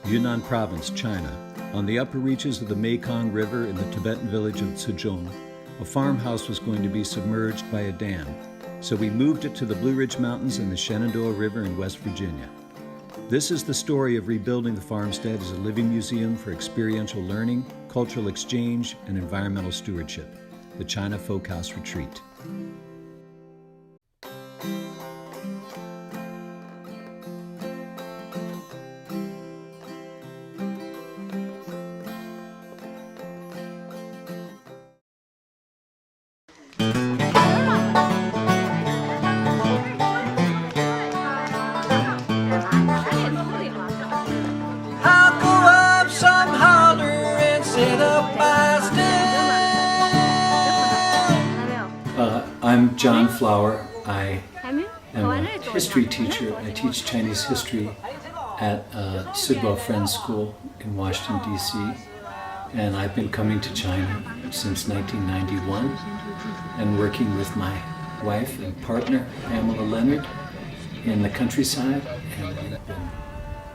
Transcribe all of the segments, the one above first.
Yunnan Province, China, on the upper reaches of the Mekong River in the Tibetan village of Zhejiang, a farmhouse was going to be submerged by a dam, so we moved it to the Blue Ridge Mountains and the Shenandoah River in West Virginia. This is the story of rebuilding the farmstead as a living museum for experiential learning, cultural exchange, and environmental stewardship, the China Folk House Retreat. I'm John Flower. I am a history teacher. I teach Chinese history at Sidwell Friends School in Washington, D.C. And I've been coming to China since 1991 and working with my wife and partner, Pamela Leonard, in the countryside. And we've been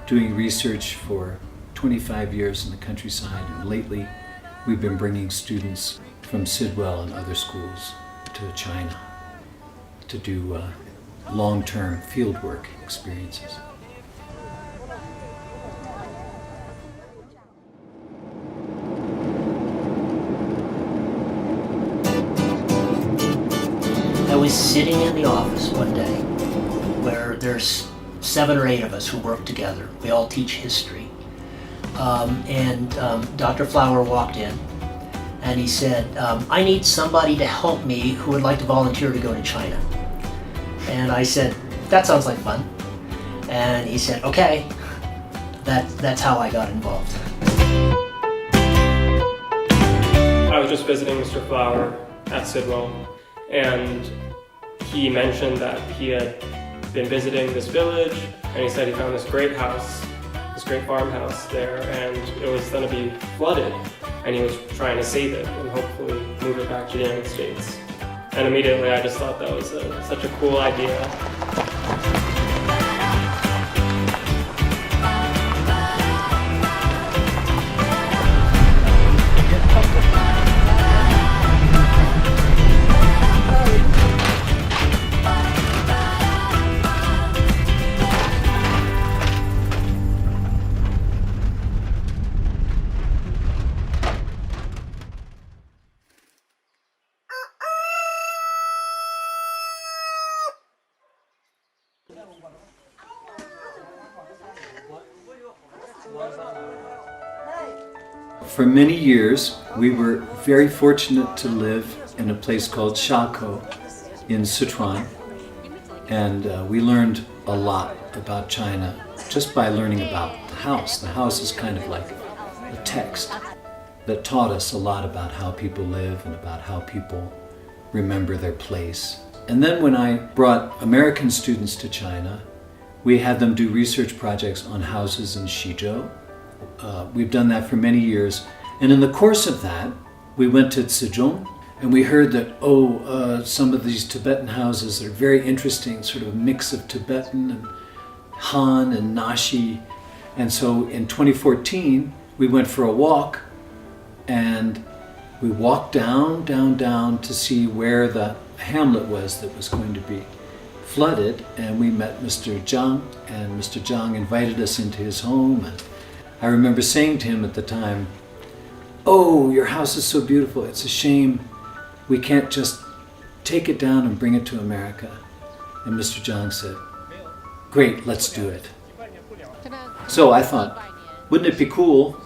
doing research for 25 years in the countryside. And lately, we've been bringing students from Sidwell and other schools to China to do long-term fieldwork experiences. I was sitting in the office one day where there's 7 or 8 of us who work together. We all teach history. And Dr. Flower walked in and he said, I need somebody to help me who would like to volunteer to go to China. And I said, that sounds like fun. And he said, okay. That's how I got involved. I was just visiting Mr. Flower at Sidwell, and he mentioned that he had been visiting this village, and he said he found this great house, this great farmhouse there, and it was going to be flooded, and he was trying to save it and hopefully move it back to the United States. And immediately I just thought that was such a cool idea. For many years, we were very fortunate to live in a place called Shako in Sichuan, and we learned a lot about China just by learning about the house. The house is kind of like a text that taught us a lot about how people live and about how people remember their place. And then when I brought American students to China, we had them do research projects on houses in Xizhou. We've done that for many years. And in the course of that, we went to Zhejiang and we heard that, some of these Tibetan houses are very interesting, sort of a mix of Tibetan and Han and Nashi. And so in 2014, we went for a walk and we walked down to see where the hamlet was that was going to be flooded, and we met Mr. Zhang, and Mr. Zhang invited us into his home. And I remember saying to him at the time, "Oh, your house is so beautiful. It's a shame we can't just take it down and bring it to America." And Mr. Zhang said, "Great, let's do it." So I thought, wouldn't it be cool,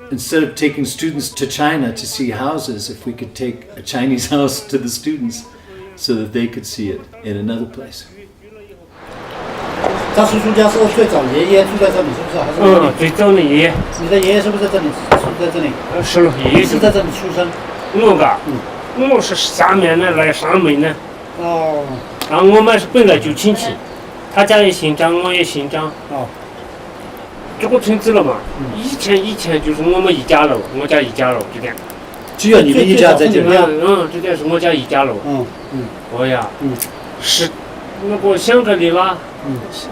instead of taking students to China to see houses, if we could take a Chinese house to the students so that they could see it in another place. 张叔叔家是最早爷爷住在这里，是不是？还是最早的爷爷。你的爷爷是不是在这里住在这里？是了，爷爷是在这里出生。我是下面的来上门的。哦。然后我们是本来就亲戚，他家也姓张，我也姓张。哦。这个村子了嘛，以前就是我们一家楼，我家一家楼这点。只有你们一家在这边。这点是我家一家楼。哦呀。是那个香格里拉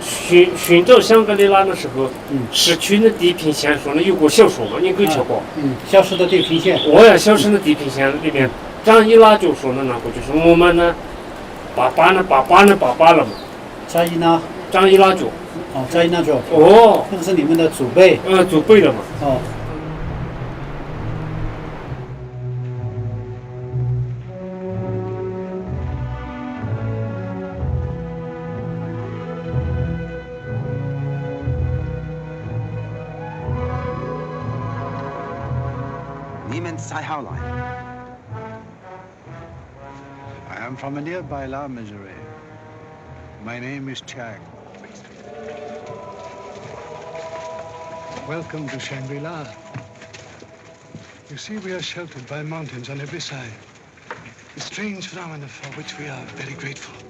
寻找香格里拉的时候，市区的地平线上呢有个小说嘛，你可以去过。消失的地平线。我也消失的地平线里面，张一拉就说的那个就是我们呢，爸爸了嘛。张一拉。张一拉就。哦，张一拉就。哦。那是你们的祖辈。祖辈了嘛。哦。你们在哪来 I am from a nearby La Missouri. My name is Chag. Welcome to Shangri-La. You see, we are sheltered by mountains on every side. A strange phenomenon for which we are very grateful.